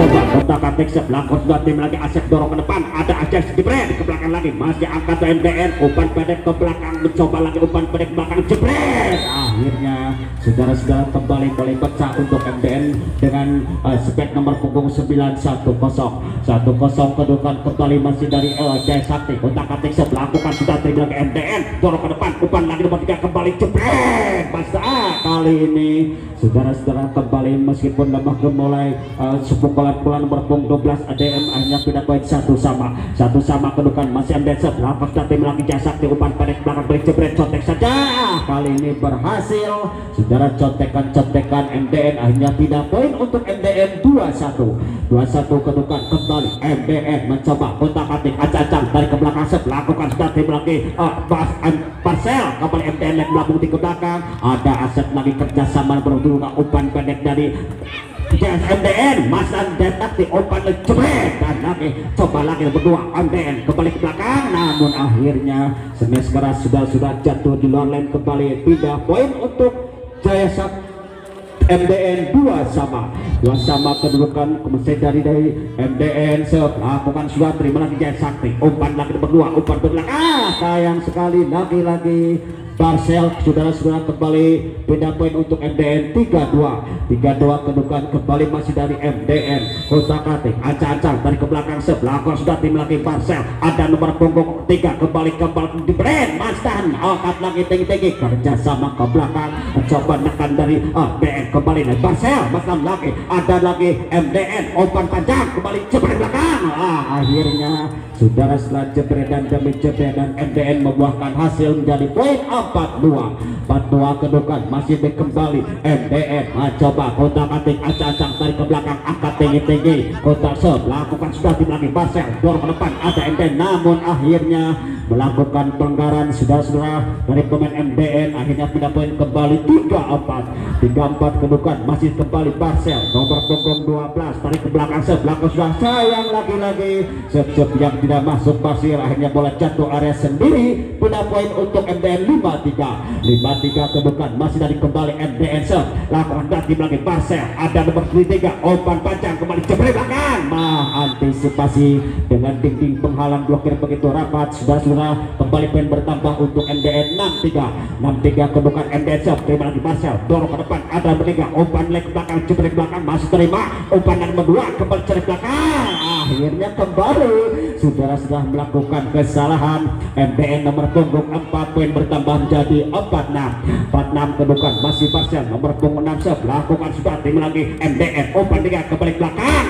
Coba kontak-kontak sebelah dua tim lagi, Asep dorong ke depan, ada Aceh jebret ke belakang lagi, masih angkat MDN, umpan pendek ke belakang, mencoba lagi umpan pendek ke belakang, jebret. Akhirnya saudara-saudara kembali boleh pecah untuk MDN dengan spek nomor punggung 910 kedudukan kembali masih dari Jaya Sakti. Kontak-kontak sebelah bukan sudah tim lagi MDN, dorong ke depan, umpan lagi nomor 3 kembali, jebret. Masa kali ini saudara-saudara kembali meskipun lemah mulai sepukulan nomor punggung 12 ADM hanya pindah poin satu sama kedudukan masih MDN sebelah sudah tim lagi Jaya Sakti, umpan pendek belakang beri jebret, contek saja. Kali ini berhasil saudara, contekan MDN akhirnya pindah poin untuk MDN 21 kedudukan kembali MDN mencoba kontak-atik acak-acak dari ke belakang sebelah bukan sudah tim lagi Parcel kembali MDN lagi melambung di ke belakang, ada Asep lagi kerjasama berdua umpan pendek dari MDN Masan detak di umpan jebret dan lagi coba lagi berdua MDN kembali ke belakang, namun akhirnya semes keras sudah jatuh di luar lane, kembali pindah poin untuk Jaya Sakti. MDN 2 sama kedudukan kemudian dari MDN melakukan sudah terima lagi Jaya Sakti, umpan lagi berdua umpan belakang, sayang sekali lagi Barcel saudara-saudara kembali pindah poin untuk MDN 32 kedudukan kembali masih dari MDN kontak-atik acak-acak dari ke belakang sebelah sudah tim lagi Barcel, ada nomor punggung 3 kembali di brand Mastan angkat lagi tinggi kerjasama ke belakang, coba nekan dari MDN kembali dari Barcel Mastan lagi, ada lagi MDN umpan panjang kembali jebret belakang. Akhirnya saudara setelah jebret dan demi jebret dan MDN membuahkan hasil menjadi poin 42 kedudukan masih kembali MDN mencoba kontak-atik acak-acak dari ke belakang, angkat tinggi kontak sebelah bukan sudah tim lagi Barcel dorong ke depan, ada MDN namun akhirnya melakukan pelanggaran saudara-saudara dari pemain MDN, akhirnya pindah poin kembali 34 kedudukan masih kembali Barcel nomor punggung 12 dari ke belakang sebelah sudah, sayang lagi setiap yang tidak masuk pasir akhirnya bola jatuh area sendiri, pindah poin untuk MDN 53 kedudukan masih dari kembali MDN lakukan ganti lagi Barcel, ada nomor 3 umpan panjang kembali jebret belakang, antisipasi dengan dinding penghalang blokir begitu rapat saudara-saudara, kembali poin bertambah untuk MDN 63 kedudukan MDN terima lagi Barcel dorong ke depan, ada nomor 3 umpan leg belakang jebret belakang masih terima, umpan nomor 2 kembali jebret belakang, akhirnya kembali saudara-saudara melakukan kesalahan MDN nomor punggung 4 poin bertambah menjadi 46 kedudukan masih Barcel nomor punggung 6 sebelah bukan sudah tim lagi MDN umpan 3 kembali belakang,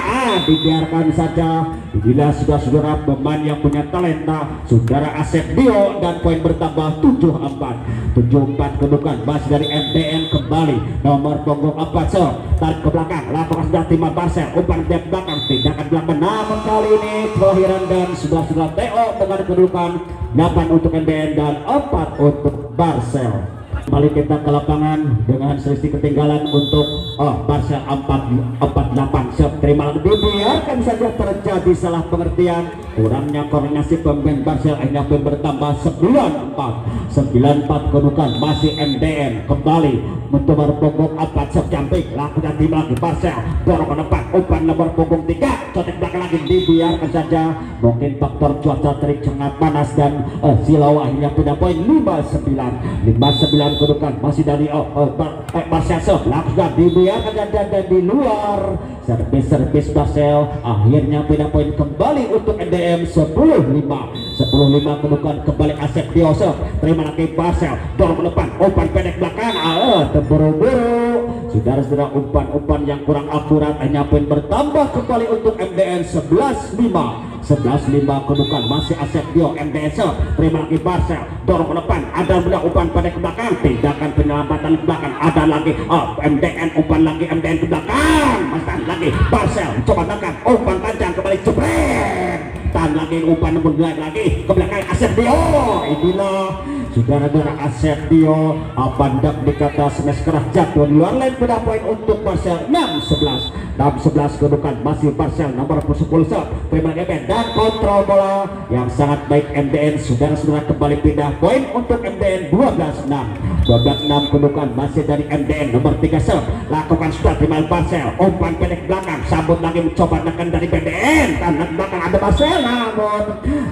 dibiarkan saja bila saudara pemain yang punya talenta saudara Asep Dio dan poin bertambah 74 kedudukan masih dari MDN kembali nomor punggung 4 tarik ke belakang lakukan sudah tim Barcel umpan ke belakang tindakan belakang, namun kali ini kelahiran dan sudah TO dengan kedudukan 8 untuk MDN dan 4 untuk Barcel. Kembali kita ke lapangan dengan selisih ketinggalan untuk Barcel 48 terima lagi, biarkan saja terjadi salah pengertian kurangnya koordinasi pemain Barcel, akhirnya poin bertambah 94 kedudukan masih MDN kembali mencoba punggung 4 jumping lakukan tim lagi Barcel dorong ke depan umpan nomor punggung 3 cotek belakang lagi, dibiarkan saja mungkin faktor cuaca terik sangat panas dan silau akhirnya pindah poin 59 kedudukan masih dari Barcel lakukan dibiarkan dan di luar servis Barcel, akhirnya pindah poin kembali untuk MDM 10-5 kedudukan kembali Asep Diose terima lagi Barcel dorong ke depan umpan pendek belakang, terburu-buru saudara-saudara umpan yang kurang akurat, hanya poin bertambah kembali untuk MDN 11-5 kedudukan masih Asep Dio MDN terima lagi Barcel dorong ke depan, ada benar umpan pendek ke belakang, tindakan penyelamatan ke belakang, ada lagi MDN umpan lagi MDN ke belakang, masih lagi Barcel coba tekan umpan panjang kembali jebret, tahan lagi umpan nomor 2 lagi ke belakang Asep Dio, inilah saudara-saudara Asep Dio pandak di kata smash keras jatuh di luar line, beda poin untuk Marcel 6-11 kedudukan masih Marcel nomor 10 terima kasih dan kontrol bola yang sangat baik MDN. Saudara-saudara kembali pindah poin untuk MDN 12-6 kedudukan masih dari MDN nomor 3 lakukan sudah terima Marcel umpan pendek belakang sambut lagi mencoba menekan dari MDN tangan belakang ada Marcel namun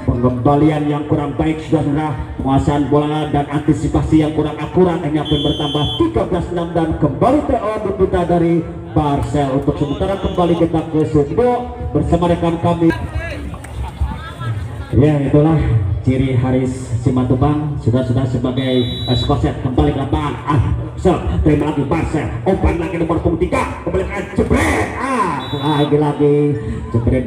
pengembalian yang kurang baik saudara, penguasaan bola dan antisipasi yang kurang akurat hanya pun bertambah 13-6 dan kembali TO diminta dari Marcel. Untuk sementara kembali kita ke studio bersama rekan kami. Ya itulah ciri Haris Simatupang sudah sebagai skoset kembali ke lapangan. Terima lagi Marcel umpan lagi nomor 3 kembali ke jebret lagi jebret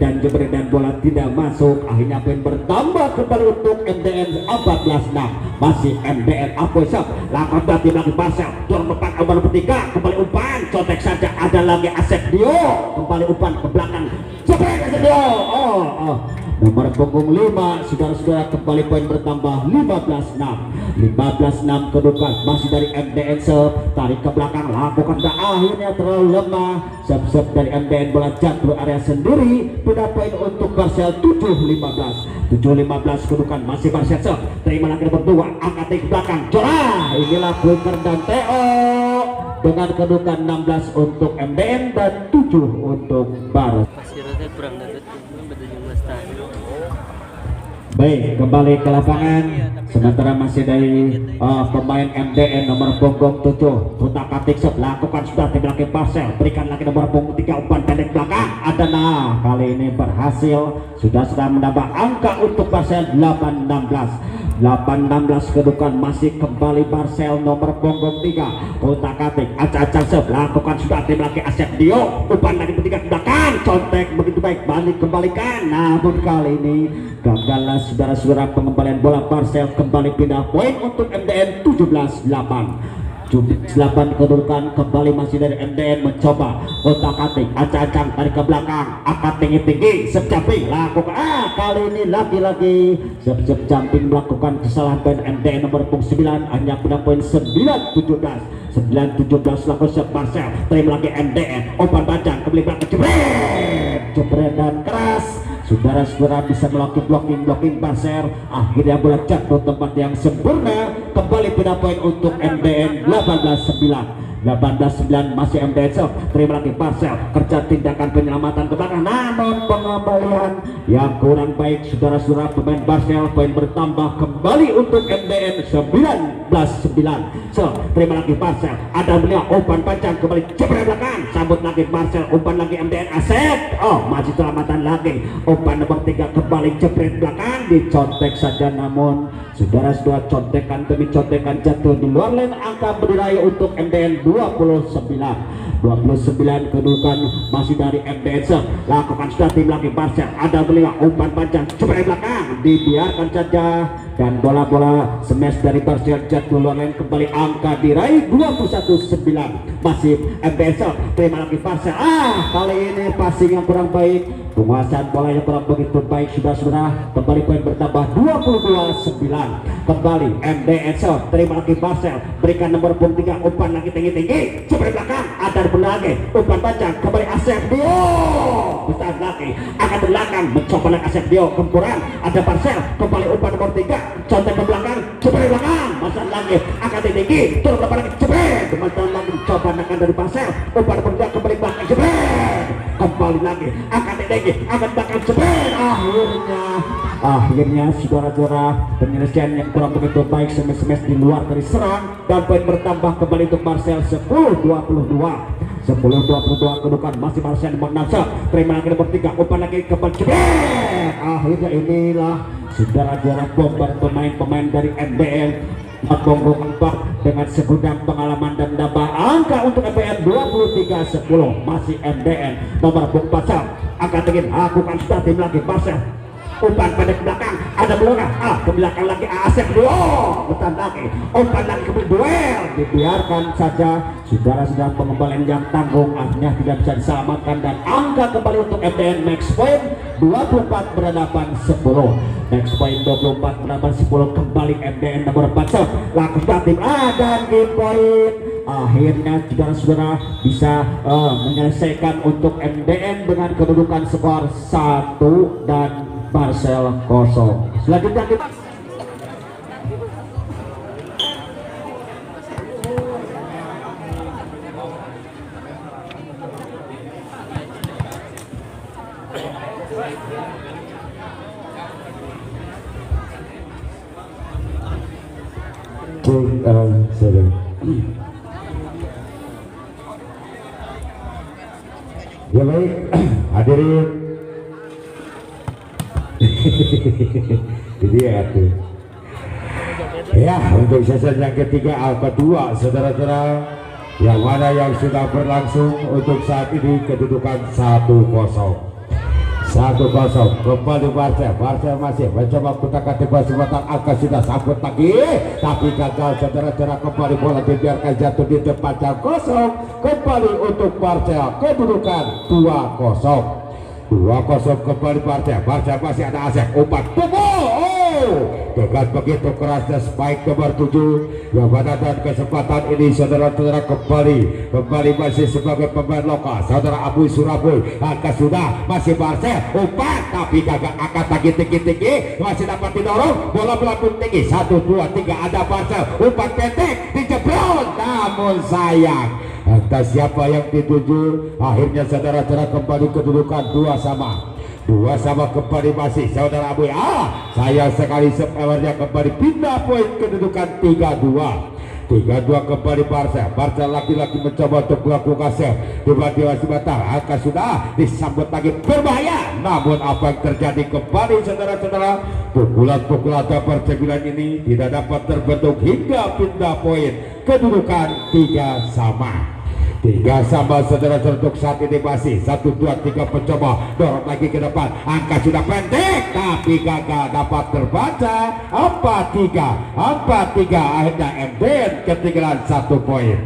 dan bola tidak masuk, akhirnya poin bertambah kembali untuk MDN 14-6 masih MDN Apoisap lakukan berarti lagi Marcel turun depan nomor 3 kembali umpan contek saja ada lagi Asep Dio kembali umpan ke belakang jebret Asep Dio nomor punggung 5 saudara-saudara kembali poin bertambah 15-6 kedudukan masih dari MDN tarik ke belakang lakukan dan akhirnya terlalu lemah sub dari MDN bola jatuh area sendiri beda poin untuk Marcel 7-15 kedudukan masih Marcel terima lagi nomor 2 angkat ke belakang Jora inilah Quicker dan TO dengan kedudukan 16 untuk MDN dan 7 untuk Barat. Baik, kembali ke lapangan sementara masih dari pemain MDN nomor punggung 7 putar katik lakukan sudah tembak Marcel berikan lagi nomor punggung 3 umpan pendek belakang Adana kali ini berhasil sudah menambah angka untuk Marcel 8-16 kedudukan masih kembali Marcel nomor punggung 3 putar katik acak-acak lakukan sudah tembak Asep Dio umpan lagi ketiga belakang contek begitu baik balik kembalikan namun kali ini gagallah saudara-saudara pengembalian bola. Marcel kembali pindah poin untuk MDN 17-8 kedudukan kembali masih dari MDN mencoba otak atik acak-acak tarik ke belakang angkat tinggi secamping lakukan kali ini lagi-lagi jumping melakukan kesalahan poin MDN nomor 9 hanya pindah poin 9-17 lakukan Marcel terima lagi MDN umpan bacang kembali belakang jebret dan keras saudara-saudara bisa melakukan blocking Marcel akhirnya bola jatuh tempat yang sempurna kembali pindah poin untuk MDN 18-9 masih MDN terima lagi Marcel kerja tindakan penyelamatan ke belakang namun pengembalian yang kurang baik saudara-saudara pemain Marcel poin bertambah kembali untuk MDN 19-9 terima lagi Marcel ada beliau umpan panjang kembali jebret belakang sambut lagi Marcel umpan lagi MDN Asep masih selamatan lagi umpan nomor 3 kembali jebret belakang dicontek saja namun saudara-saudara contekan demi contekan jatuh di luar line angka berdiraih untuk MDN 29 kedudukan masih dari MDN lakukan sudah tim lagi Marcel ada beliau umpan panjang jebret belakang dibiarkan saja dan bola-bola smash dari Marcel jatuh luar line kembali angka diraih 21-9 masih MDN terima lagi Marcel kali ini passing yang kurang baik penguasaan bola yang kurang begitu baik saudara-saudara kembali poin bertambah 22-9 kembali MDN terima lagi Marcel berikan nomor 3 umpan lagi tinggi jebret belakang ada lagi umpan panjang kembali Asep Dio besar lagi akan belakang mencoba lagi Asep Dio gempuran ada Marcel kembali umpan nomor 3 contek ke belakang jebret belakang besar lagi akan tinggi turun ke belakang jebret kembali lagi mencoba menekan dari Marcel umpan nomor 2 kembali belakang jebret kembali lagi akan tinggi akan belakang jebret akhirnya saudara-saudara penyelesaian yang kurang begitu baik smash di luar dari serang dan poin bertambah kembali untuk Marcel 10-22 kedudukan masih Marcel nomor 6 terima lagi nomor 3 umpan lagi kembali jebret akhirnya inilah saudara-saudara bomber pemain dari MDN punggung 4 dengan segudang pengalaman dan nambah angka untuk MDN 23-10 masih MDN nomor 4 angka tinggi lakukan sudah tim lagi Marcel umpan pendek ke belakang, ada Blora, ke belakang lagi Asep dulu, umpan lagi ke duel, dibiarkan saja. Saudara-saudara, pengembalian yang tanggung akhirnya tidak bisa diselamatkan dan angka kembali untuk MDN max point 24 berhadapan 10. Next point 24 berhadapan 10 kembali MDN nomor 4 lakukan tim dan game point. Akhirnya saudara-saudara bisa menyelesaikan untuk MDN dengan kedudukan skor 1 dan Barcel 0. Selanjutnya kita ya baik, hadirin. Jadi ya tuh. Ya, untuk sesi yang ketiga kedua, saudara-saudara, yang mana yang sudah berlangsung untuk saat ini kedudukan 1-0. 1-0 kembali Barcel masih mencoba kutak-katik kesempatan angka sudah sambut lagi tapi gagal saudara-saudara. Kembali bola dibiarkan jatuh di depan jam kosong kembali untuk Barcel kedudukan 2-0 kembali Barcel masih ada Asep umpan dengan begitu kerasnya spike nomor 7 yang mana dan kesempatan ini saudara-saudara kembali masih sebagai pemain lokal saudara Abu Surabaya angka sudah masih Barcel umpan tapi gagal angkat lagi tinggi masih dapat didorong bola melambung tinggi 1 2 3 ada Barcel umpan pendek dijeblok namun sayang entah siapa yang dituju. Akhirnya saudara-saudara kembali kedudukan 2-2 kembali masih saudara Abu sayang sekali sepelernya kembali pindah poin kedudukan 3-2 kembali Barcel lagi-lagi mencoba untuk melakukan save tiba-tiba sebentar angka sudah disambut lagi berbahaya namun apa yang terjadi kembali saudara-saudara pukulan-pukulan percemilan ini tidak dapat terbentuk hingga pindah poin kedudukan 3-3 saudara-saudara. Untuk saat ini masih 1 2 3 mencoba dorong lagi ke depan angka sudah pendek tapi gagal dapat terbaca 4-3 akhirnya MDN ketinggalan 1 poin.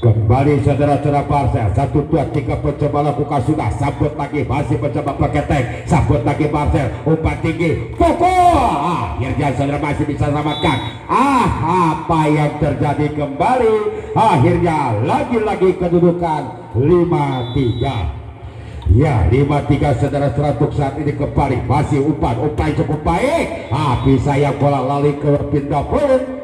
Kembali saudara-saudara Barcel 1 2 3 mencoba lakukan sudah sambut lagi masih mencoba pakai sambut lagi Barcel umpan tinggi pukul akhirnya saudara masih bisa selamatkan. Apa yang terjadi kembali akhirnya lagi-lagi kedudukan 5-3 ya 5-3 saudara-saudara. Untuk saat ini kembali masih umpan cukup baik tapi sayang bola lari ke pindah poin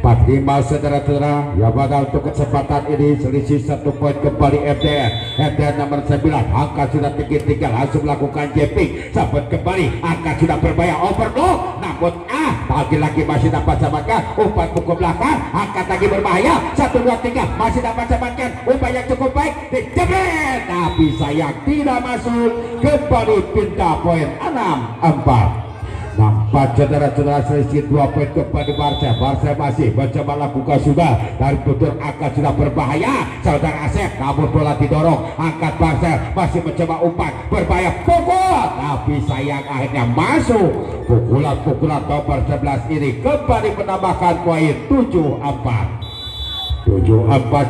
4-5 saudara-saudara yang mana untuk kesempatan ini selisih 1 poin kembali MDN nomor 9 angka sudah tinggi langsung melakukan japping sahabat kembali angka sudah berbahaya overload namun lagi-lagi masih dapat samakan umpan pukul belakang angkat lagi berbahaya 1 2 3 masih dapat samakan umpan yang cukup baik dijebret tapi sayang tidak masuk kembali pindah poin 6-4 nampak saudara-saudara selisih 2 poin kembali Barcel masih mencoba lakukan sudah dari putur angkat sudah berbahaya saudara Asep namun bola didorong angkat Barcel masih mencoba umpan berbahaya pukul tapi sayang akhirnya masuk pukulan nomor 11 ini kembali menambahkan poin 7-4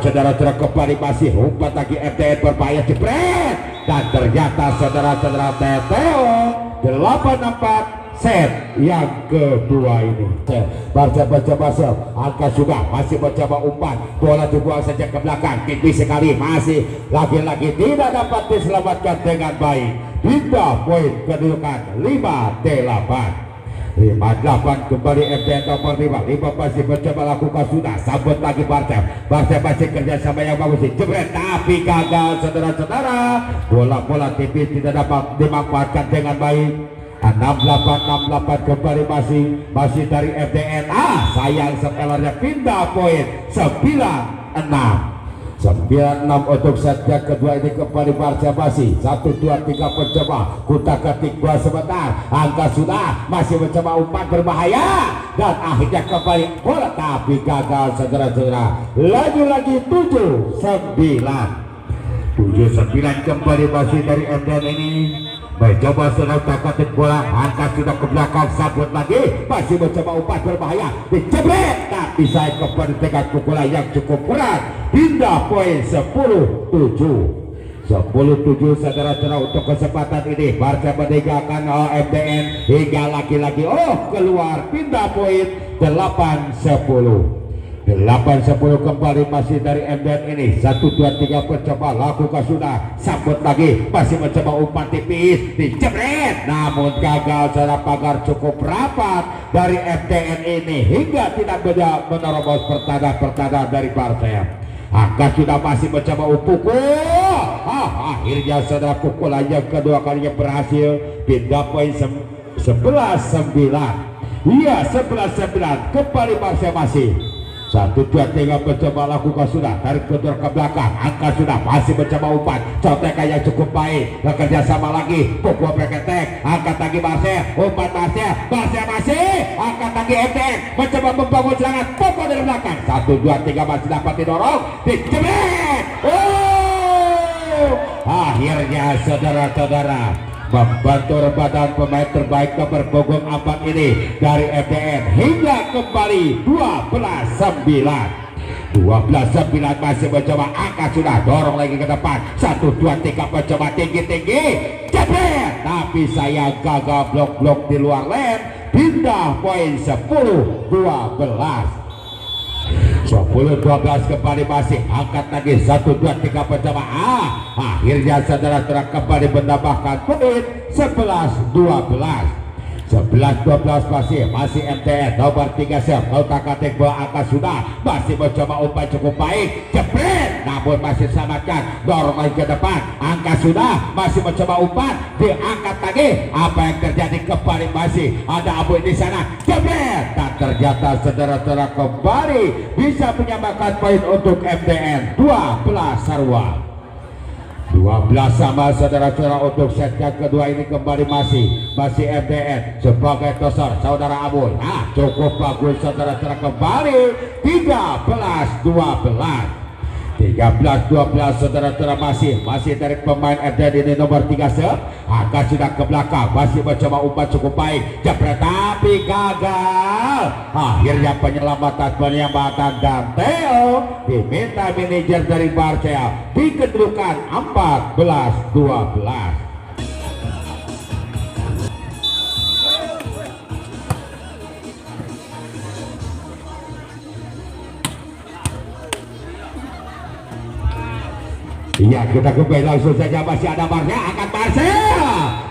saudara-saudara. Kembali masih umpan lagi MDN berbahaya jebret dan ternyata saudara-saudara TTO 8-4 set yang kedua ini. Barcel angka juga masih mencoba umpan bola dibuang saja ke belakang tinggi sekali masih lagi-lagi tidak dapat diselamatkan dengan baik hingga poin kedudukan 5-8 kembali MDN nomor 5 masih mencoba lakukan sudah sambut lagi Barcel masih kerjasama yang bagus jebret tapi gagal saudara-saudara bola tipis tidak dapat dimanfaatkan dengan baik 6-8 kembali masih dari MDN sayang sepelernya pindah poin 9-6 untuk set yang kedua ini kembali Barcel masih 1 2 3 mencoba kutak-katik bola sebentar angka sudah masih mencoba umpan berbahaya dan akhirnya kembali bola tapi gagal saudara-saudara lagi-lagi 7-9 kembali masih dari MDN ini mencoba serang takatik bola, angkat sudah ke belakang, sabut lagi, masih mencoba umpan berbahaya, dijebret, tapi saya kembali tekan pukulan yang cukup berat, pindah poin 10-7. 10-7 saudara-saudara untuk kesempatan ini. Barca meninggalkan MDN hingga lagi-lagi keluar, pindah poin 8-10. 8-10 kembali masih dari MDN ini. 1-2-3 mencoba lakukan sudah, sambut lagi, masih mencoba umpan tipis, dijebret, namun gagal. Secara pagar cukup rapat dari MDN ini hingga tidak bisa menerobos pertahanan dari Barca. Angka sudah masih mencoba pukul, akhirnya saudara pukulan yang kedua kalinya berhasil, pindah poin 11-9. Iya, 11-9 kembali masing-masing. 1-2-3 mencoba lakukan sudah, tarik mundur ke belakang, angka sudah masih mencoba umpan, contekan yang cukup baik, bekerja sama lagi, pukul berketek, angkat lagi Marcel, umpan Marcel masih, angkat lagi MTN, mencoba membangun serangan, pukul dari belakang, 1-2-3 masih dapat didorong, dijebret, akhirnya saudara-saudara membantu badan pemain terbaik nomor punggung 4 ini dari MDN hingga kembali 12-9. 12-9 masih mencoba, angka sudah dorong lagi ke depan, 1-2-3 mencoba tinggi-tinggi, jebret, tapi saya gagal, blok-blok di luar lane, pindah poin 10-12. 10-12 kembali masih, angkat lagi, 1-2-3 mencoba, akhirnya saudara-saudara kembali menambahkan poin 11-12. 11-12 masih MTN nomor 3 otak-atik bola, angka sudah masih mencoba umpan cukup baik, jebret, namun masih selamatkan, dorong lagi ke depan, angka sudah masih mencoba umpan, diangkat lagi, apa yang terjadi, kembali masih ada abu di sana, jebret, dan ternyata saudara-saudara kembali bisa menyamakan poin untuk MTN 12 sarwa. 12 sama saudara-saudara untuk set yang kedua ini kembali masih MDN sebagai tosor saudara Abu. Cukup bagus saudara-saudara, kembali 13-12. 13-12 saudara-saudara masih dari pemain MDN ini nomor 3 akan sudah ke belakang, masih mencoba umpan cukup baik, jebret tapi gagal. Akhirnya penyelamatan dan Theo diminta manajer dari Barca di kedudukan 14-12. Iya, kita kembali langsung saja, masih ada Barca, angkat Barca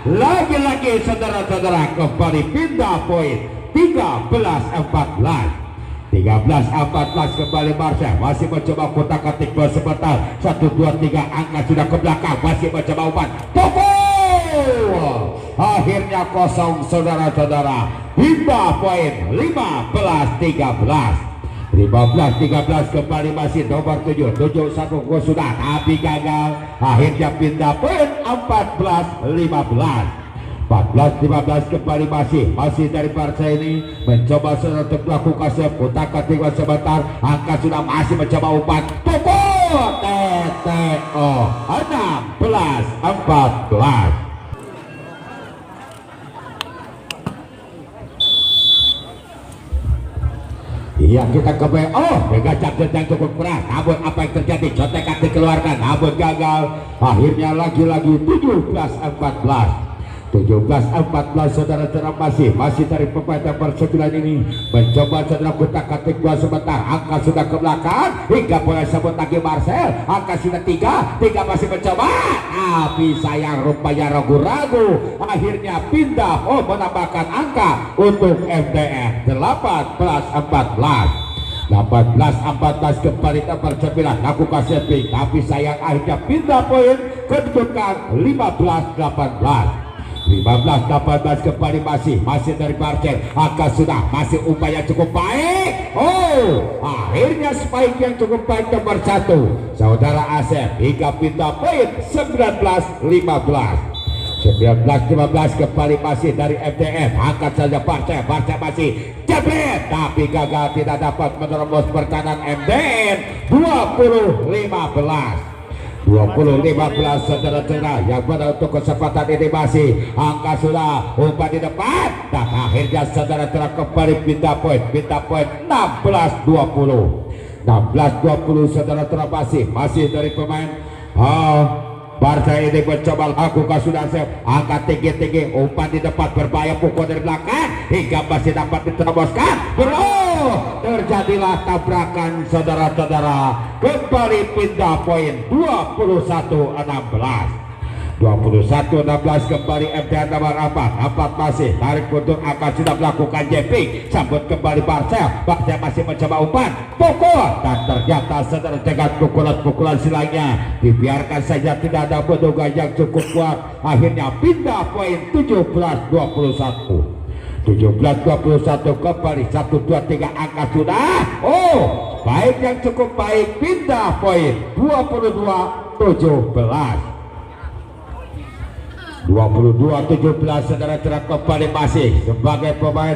lagi-lagi saudara-saudara, kembali pindah poin 13-14. 13-14 kembali Barca masih mencoba kotak-katik bola sebentar, 1-2-3 angkat sudah ke belakang, masih mencoba umpan, pukul, akhirnya kosong saudara-saudara, pindah poin 15-13. 15-13 kembali masih nomor 7 satu sudah, tapi gagal, akhirnya pindah poin 14-15. 14-15 kembali masih dari Barca ini mencoba untuk melakukan seputar ketiga sebentar, angka sudah masih mencoba umpan, pukul, TTO 16-14. Iya, kita kembali, megacap yang cukup keras, namun apa yang terjadi, contekan dikeluarkan, namun gagal, akhirnya lagi-lagi 17-14. 17-14 saudara-saudara masih dari pemain nomor 9 ini mencoba saudara kotak-katik dua sebentar, angka sudah ke belakang hingga boleh sebut lagi Marcel, angka sudah 3 masih mencoba, tapi sayang rupanya ragu-ragu, akhirnya pindah menambahkan angka untuk MDN 18-14. 18-14 kembali nomor 9 lakukan setting, tapi sayang akhirnya pindah poin kedudukan 15-18. 15-18 kembali masih dari Barca, angka sudah masih upaya cukup baik, akhirnya spike yang cukup baik nomor 1 saudara Asep hingga pindah poin 19-15. 19-15 kembali masih dari MTN, angkat saja Barca masih jebret, tapi gagal, tidak dapat menerobos pertahanan MTN 20-15. 20-15 20-15 saudara-saudara yang pada untuk kesempatan ini masih angka sudah umpan di depan dan akhirnya saudara-saudara kembali pindah poin 16-20 saudara-saudara masih dari pemain Barca ini mencoba lakukan sudah angkat tinggi-tinggi umpan di depan berbahaya pukul dari belakang hingga masih dapat diteroboskan terjadilah tabrakan saudara-saudara kembali pindah poin 21-16 kembali MTN nomor 4 masih tarik mundur akan sudah melakukan jumping sambut kembali Barca masih mencoba umpan pukul dan ternyata saudara dengan pukulan-pukulan silangnya dibiarkan saja tidak ada penduga yang cukup kuat akhirnya pindah poin 17-21 kembali 1, 2, 3 angka sudah baik yang cukup baik pindah poin 22-17 saudara-saudara kembali masih sebagai pemain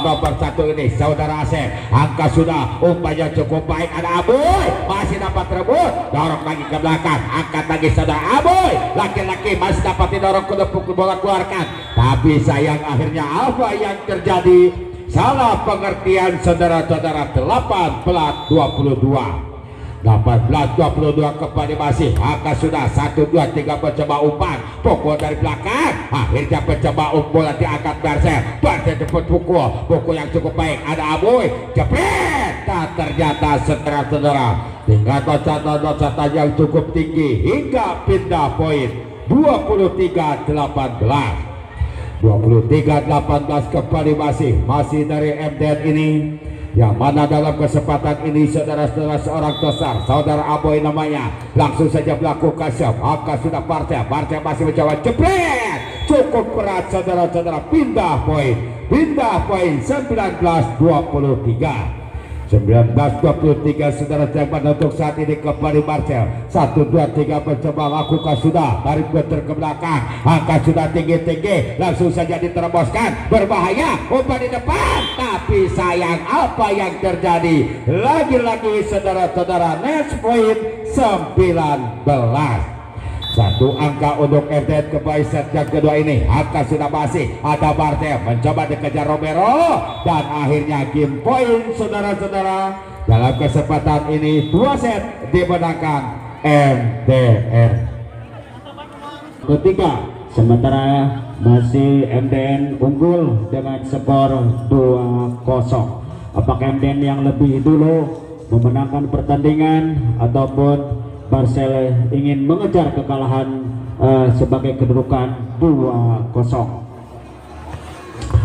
nomor 1 ini saudara Asep angka sudah umpannya cukup baik ada Aboy masih dapat rebut dorong lagi ke belakang angkat lagi saudara Aboy laki-laki masih dapat didorong ke pukul bola keluarkan tapi sayang akhirnya apa yang terjadi salah pengertian saudara-saudara 18-22 kembali masih angka sudah 1, 2, 3 mencoba umpan pukul dari belakang akhirnya mencoba bola diangkat Barca jemput pukul yang cukup baik ada Aboy jepret dan ternyata saudara-saudara tinggal loncatan yang cukup tinggi hingga pindah poin 23-18 kembali masih dari MDN ini yang mana dalam kesempatan ini saudara-saudara seorang besar saudara Aboy namanya langsung saja melakukan shot maka sudah Barca masih mencoba jepret cukup berat saudara-saudara pindah poin 19-23 saudara saudara untuk saat ini kembali Marcel 1, 2, 3 mencoba lakukan sudah tarik puter ke belakang angka sudah tinggi-tinggi langsung saja diteroboskan berbahaya umpan di depan tapi sayang apa yang terjadi lagi-lagi saudara-saudara next point 19 satu angka untuk MTN kembali set yang kedua ini angka sudah masih ada Bartel mencoba dikejar Romero dan akhirnya game point saudara-saudara dalam kesempatan ini 2 set dimenangkan MTN ketiga sementara masih MTN unggul dengan skor 2-0 apakah MTN yang lebih dulu memenangkan pertandingan ataupun Barcel ingin mengejar kekalahan sebagai kedudukan 2-0.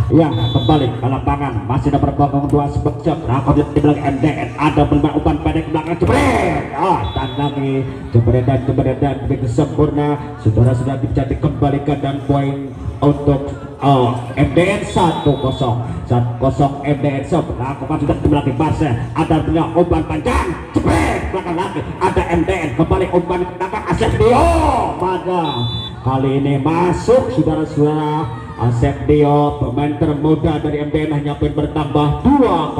Ya kembali ke lapangan masih ada bergabung 2 sebetulnya rakor di belakang MDN ada bermain umpan pendek ke belakang jebret dan lagi jebret dan begitu sempurna sudah bisa dikembalikan dan poin untuk MDN 1-0 MDN lakukan sudah di belakang Barca ada bermain umpan panjang jebret belakang lagi ada MDN kembali umpan ke belakang Asep Dio pada kali ini masuk saudara-saudara Asep Dio pemain termuda dari MDN hanya poin bertambah 2-0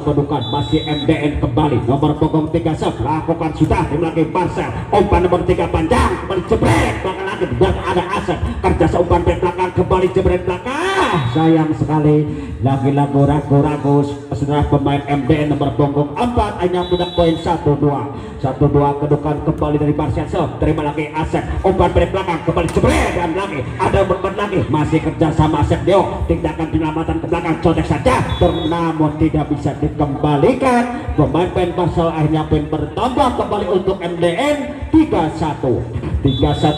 kedudukan masih MDN kembali nomor punggung 3 lakukan sudah di belakang Barca umpan nomor 3 panjang kembali jebret belakang lagi dan ada Asep kerja seumpan belakang kembali jebret belakang sayang sekali lagi-lagi ragu-ragu saudara pemain MDN nomor punggung 4 hanya punya poin 1-2 kedudukan kembali dari Barca terima lagi Asep umpan belakang kembali jebret dan lagi ada berban lagi masih kerja sama Asep Dio tindakan penyelamatan ke belakang contek saja namun tidak bisa dikembalikan pemain Barca akhirnya poin bertambah kembali untuk MDN 3-1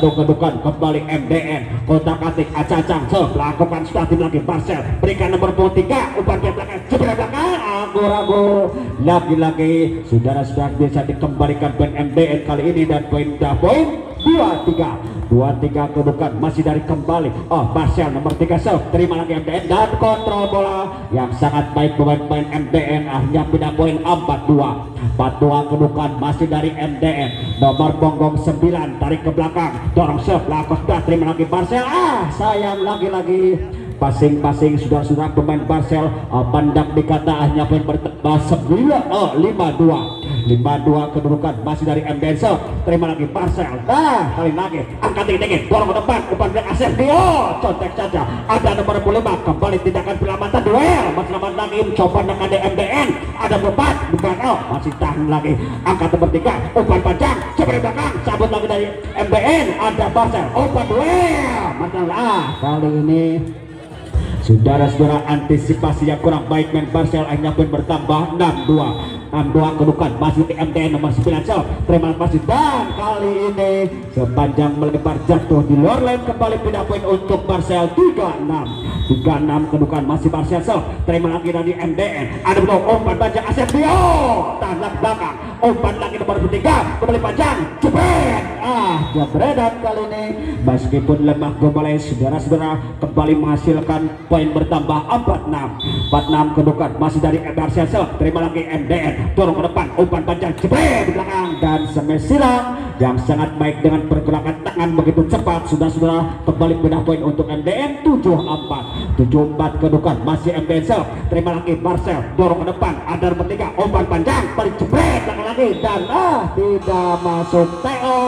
kedudukan kembali MDN kotak-atik acacang lakukan strategi lagi Barca berikan nomor 3 umpan ke belakang jebret belakang ragu-ragu lagi-lagi saudara-saudara bisa dikembalikan poin MDN kali ini dan poin 2-3 kedudukan masih dari kembali Barca nomor 3 terima lagi MDN dan kontrol bola yang sangat baik pemain MDN akhirnya pindah poin 4-2 kedudukan masih dari MDN nomor punggung 9 tarik ke belakang dorong serve lakukan sudah terima lagi Barca sayang lagi-lagi pasing-pasing sudah pemain Barcel pandang dikata hanya poin bertambah 5-2 5-2 kedudukan masih dari MDN. Terima lagi Marcel. Nah, kali lagi angkat tinggi, dorong ke depan, umpan belakang Asep Dio, contek saja. Ada nomor 5 kembali tindakan penyelamatan duel. Selamat lagi coba dengan MDN. Ada 4 bukan masih tahan lagi. Angkat nomor 3, umpan panjang, coba di belakang, sabut lagi dari MDN. Ada Marcel, umpan duel. Masalah kali ini saudara-saudara antisipasi yang kurang baik main Marcel akhirnya pun bertambah 6-2 kedudukan masih di MDN nomor 9. Terima kasih dan kali ini sepanjang melebar jatuh di luar lane kembali pindah poin untuk Marcel 36 kedudukan masih Marcel. Terima lagi dari MDN. Ada betul umpan panjang Asep Dio, tangan belakang umpan lagi nomor 3 kembali panjang jebret. Jebretan kali ini meskipun lemah kembali saudara-saudara kembali menghasilkan poin bertambah 46 kedudukan masih dari Marcel. Terima lagi MDN, dorong ke depan umpan panjang jebret di belakang dan semes silang yang sangat baik dengan pergerakan tangan begitu cepat. Saudara-saudara kembali pindah poin untuk MDN 7-4 kedudukan masih MDN. Terima lagi Marcel, dorong ke depan ada nomor 3 umpan panjang balik jebret belakang lagi dan tidak masuk TO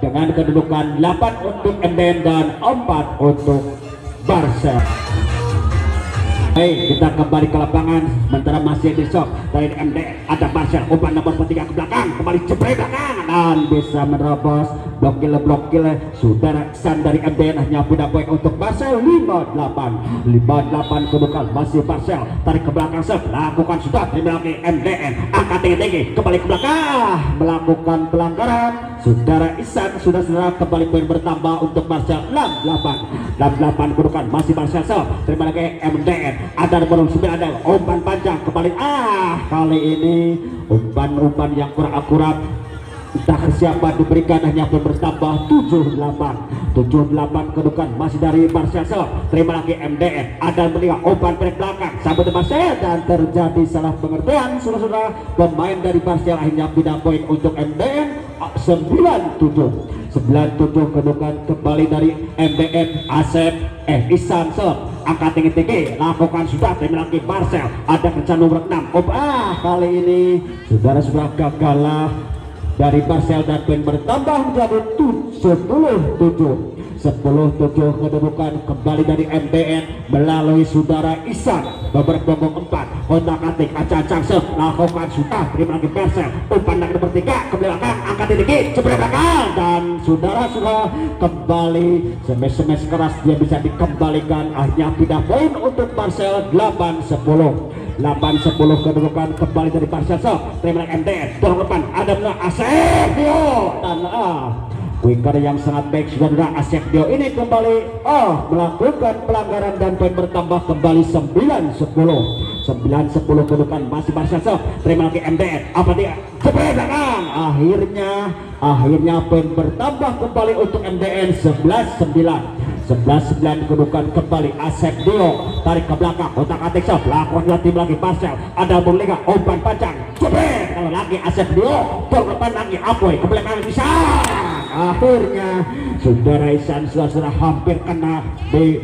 dengan kedudukan 8 untuk MDN dan 4 untuk Marcel. Hey, kita kembali ke lapangan sementara masih di shock dari MD. Ada Marcel, umpan nomor 3 ke belakang kembali jebret belakang dan bisa menerobos blokil saudara San dari MDN hanya pindah poin untuk Marcel 58 kedudukan masih Marcel tarik ke belakang lakukan sudah terima lagi MDN angkat tinggi kembali ke belakang melakukan pelanggaran saudara Isan. Saudara kembali poin bertambah untuk Marcel 68 kedudukan masih Marcel. Terima lagi MDN. Ada nomor 9 ada umpan panjang kembali kali ini umpan yang kurang akurat entah siapa diberikan hanya pun bertambah 78 kedudukan masih dari Marcel. Terima lagi MDN. Ada melihat umpan pendek belakang sabut Marcel dan terjadi salah pengertian saudara-saudara pemain dari Marcel akhirnya pindah poin untuk MDN 97 kedudukan kembali dari MDN. Asep Isan angkat tinggi lakukan sudah terima lagi Marcel. Ada kerja nomor 6 kali ini saudara-saudara gagal dari Marcel dan poin bertambah menjadi 10-7 kedudukan kembali dari MDN melalui saudara Isan beberapa punggung 4 kontak atik acak-acak lakukan sudah terima lagi Marcel umpan lagi nomor 3 ke belakang angkat tinggi jebret belakang dan saudara-saudara kembali semes keras dia bisa dikembalikan akhirnya pindah poin untuk Marcel 8-10 kedudukan kembali dari Marcel. Terima lagi MDN dorong depan ada Asep Dio dan winger yang sangat baik saudara Asep Dio ini kembali melakukan pelanggaran dan poin bertambah kembali 9-10 kedudukan masih Marcel. Terima lagi MDN apa dia jebret belakang akhirnya poin bertambah kembali untuk MDN 11-9 kedudukan kembali Asep Dio tarik ke belakang otak atik lakukan tim lagi Marcel. Ada berliga umpan panjang jebret kalau lagi Asep Dio dorong depan lagi Apoy ke belakang bisa akhirnya saudara Isan saudara hampir kena di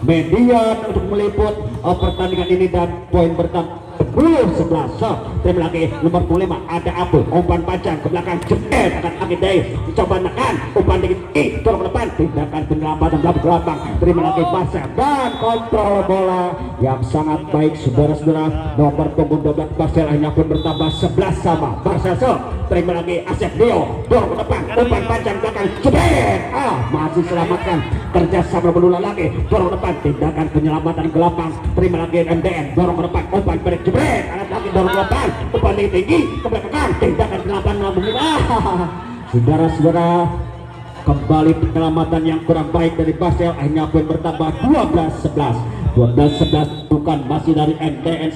median untuk meliput pertandingan ini dan poin bertambah 10-11. Terima lagi nomor 5 ada Abu umpan panjang ke belakang jebret akan lagi Day coba menekan umpan tinggi dorong ke depan tindakan penyelamatan belakang. Terima lagi Marcel dan kontrol bola yang sangat baik saudara-saudara nomor punggung 12 Marcel hanya pun bertambah 11 sama Marcel. Terima lagi Asep Dio dorong ke depan umpan panjang belakang jebret masih selamatkan kerjasama berulang lagi dorong ke depan tindakan penyelamatan ke lapang. Terima lagi MDN dorong ke depan umpan pendek jebret alat lagi dorong ke depan umpan tinggi ke belakang tindakan penyelamatan lambung. Saudara-saudara kembali penyelamatan yang kurang baik dari Marcel akhirnya pun bertambah 12-11 bukan masih dari MDN.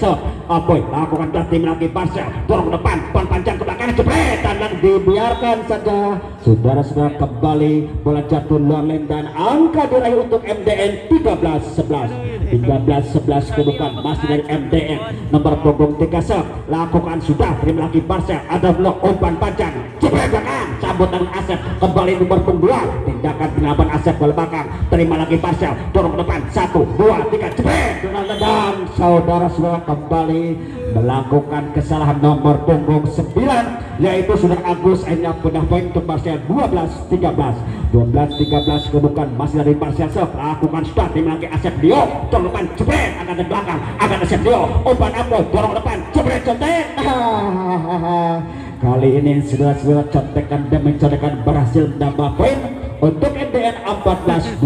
Apoy lakukan tim lagi Marcel dorong ke depan umpan panjang ke belakang jebret dan dibiarkan saja saudara-saudara kembali bola jatuh luar lane dan angka diraih untuk MDN 13-11 kedudukan masih dari MDN nomor punggung 3 lakukan sudah terima lagi Marcel. Ada blok umpan panjang jebret belakang cabut dari Asep kembali nomor punggung 2 tindakan penyelamatan Asep ke belakang. Terima lagi Marcel dorong ke depan 1, 2, 3 jebret dan saudara-saudara kembali melakukan kesalahan nomor punggung 9, yaitu sudah Agus akhirnya pindah poin untuk Marcel 12-13 kedudukan masih dari Marcel Sep lakukan start dimiliki Asep Dio dorong depan jebret akan ke belakang akan Asep Dio umpan Apoy dorong depan jebret contek. Kali ini saudara-saudara contekan demi contekan berhasil menambah poin untuk MDN 14-12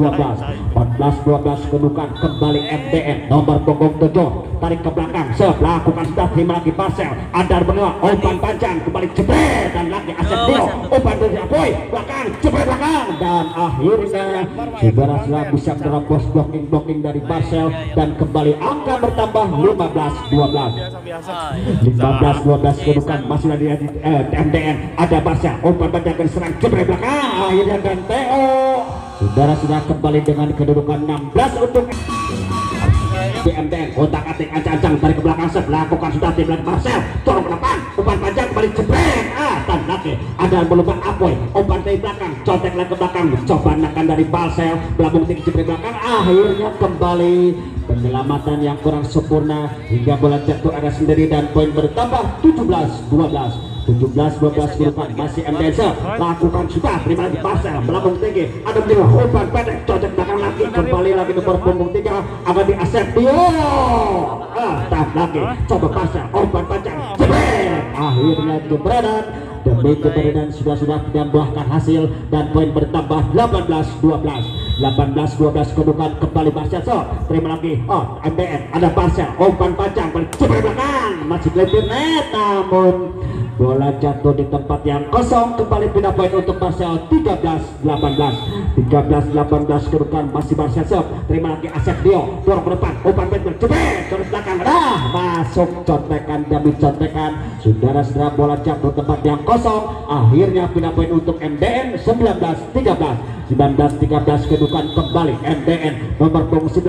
kedudukan kembali MDN nomor punggung 7 tarik ke belakang lakukan sudah terima lagi Marcel Adar bernama umpan panjang kembali jebret dan lagi Asep Dio umpan dari Apoy belakang jebret belakang dan akhirnya saudara-saudara bisa menerobos blocking dari Marcel dan kembali angka bertambah 15-12 kedudukan masih dari MDN ada Marcel umpan panjang dan serang jebret belakang akhirnya dan Theo saudara-saudara kembali dengan kedudukan 16 untuk di MDN otak atik ancang-ancang tarik ke belakang lakukan sudah tim lagi Marcel dorong ke depan umpan panjang kembali jebret dan lagi ada melupa Apoy umpan dari belakang contek lagi ke belakang coba nakan dari Marcel belakang tinggi jebret belakang akhirnya kembali penyelamatan yang kurang sempurna hingga bola jatuh arah sendiri dan poin bertambah 17-12 kedudukan masih MDN lakukan sudah terima lagi Marcel melambung tinggi ada menjelang umpan pendek cocok belakang lagi kembali lagi nomor punggung 3 akan di Asep Dio tak lagi coba Marcel umpan panjang jebret akhirnya jebretan demi jebretan sudah tidak membuahkan hasil dan poin bertambah 18-12 kedudukan kembali Marcel terima lagi MDN ada Marcel umpan panjang jebret belakang masih kelipir net namun bola jatuh di tempat yang kosong kembali pindah poin untuk Marcel 13-18 kedudukan masih Marcel terima lagi Asep Dio dorong ke depan umpan pendek jebret ke belakang masuk contekan demi contekan saudara-saudara bola jatuh tempat yang kosong akhirnya pindah poin untuk MDN 19-13 kedudukan kembali MDN nomor punggung 9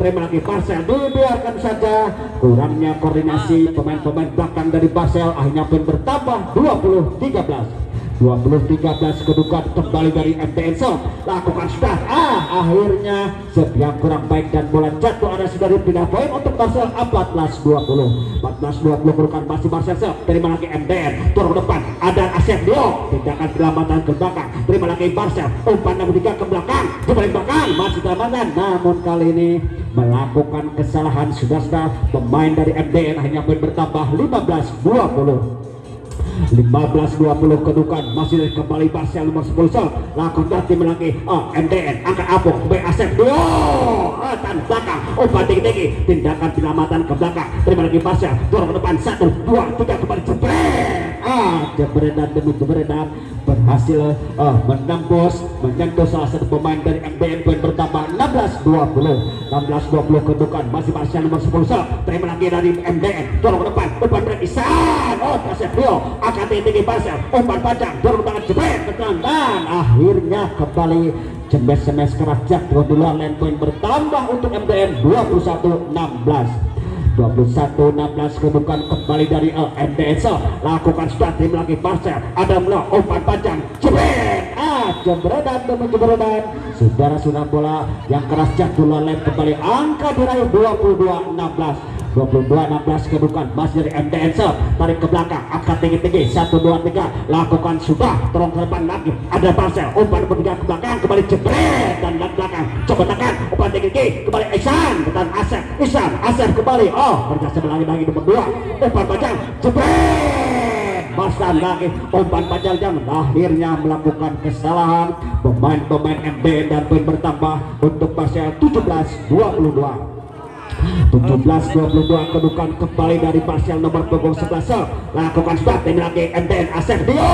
terima lagi Marcel dibiarkan saja kurangnya koordinasi pemain-pemain belakang dari Marcel akhirnya pun bertambah 20-13 kedudukan kembali dari MDN lakukan start akhirnya yang kurang baik dan bola jatuh ada sudah pindah poin untuk Marcel 14-20 kedudukan masih Marcel terima lagi MDN turun depan ada Asep Dio tindakan penyelamatan ke belakang terima lagi Marcel umpan nomor 3 ke belakang kembali belakang masih penyelamatan namun kali ini melakukan kesalahan sudah pemain dari MDN akhirnya poin bertambah 15-20 kedudukan masih dari kembali Marcel nomor 10 lakukan tim lagi MDN angkat apuk kembali Asep Dio tan belakang umpan tinggi tindakan penyelamatan ke belakang terima lagi Marcel dorong ke depan 1, 2, 3 kembali jebret jebretan demi jebretan berhasil menembus menyentuh salah satu pemain dari MDN poin bertambah 16-20 kedudukan masih Marcel nomor 10 terima lagi dari MDN dorong ke depan umpan dari Isan Asep Dio akan tinggi Marcel umpan panjang dorong tangan jebret dan akhirnya kembali semes keras jatuh di luar lane poin bertambah untuk MDN 21-16 kedudukan kembali dari MDN lakukan start tim lagi Marcel ada umpan panjang jebret jebretan demi jebretan saudara bola yang keras jatuh luar lane kembali angka diraih 22-16 kedudukan masih dari MDN tarik ke belakang angkat tinggi 1, 2, 3 lakukan sudah terong ke depan lagi ada Marcel umpan bertiga ke belakang kembali jebret dan belakang coba tekan umpan tinggi kembali Ihsan dan Asep kembali berjasa lagi nomor 2 umpan panjang jebret Marcel lagi umpan panjang jam akhirnya melakukan kesalahan pemain MDN dan poin bertambah untuk Marcel 17-22 kedudukan kembali dari Marcel nomor punggung 11 lakukan sudah tim lagi MDN Asep Dio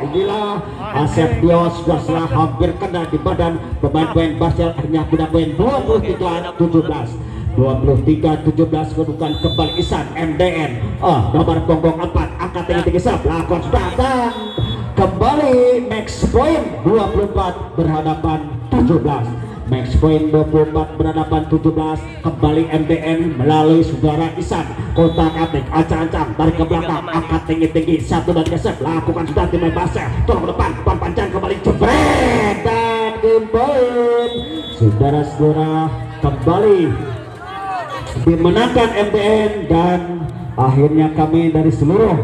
inilah Asep Dio sudah hampir kena di badan pemain Marcel akhirnya pindah poin 23-17 kedudukan kembali Ihsan MDN nomor punggung 4 angkat tinggi lakukan sudah dan kembali max point 24 berhadapan 17 max point 24 berhadapan 17 kembali MDN melalui saudara Ihsan kotak atik ancang-ancang dari ke belakang angkat tinggi 1 dan gesek lakukan sudah tim Marcel turun ke depan umpan panjang kembali jebret dan game point saudara kembali dimenangkan MDN. Dan akhirnya kami dari seluruh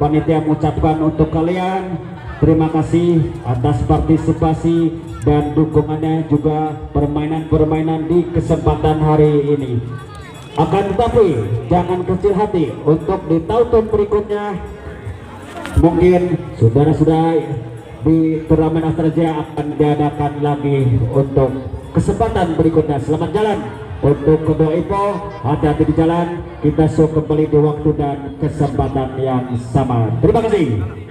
panitia mengucapkan untuk kalian terima kasih atas partisipasi dan dukungannya, juga permainan-permainan di kesempatan hari ini. Akan tetapi jangan kecil hati, untuk di tahun berikutnya mungkin saudara-saudara di turnamen Astraja akan diadakan lagi untuk kesempatan berikutnya. Selamat jalan untuk kedua Ipo, hati-hati di jalan. Kita show kembali di waktu dan kesempatan yang sama. Terima kasih.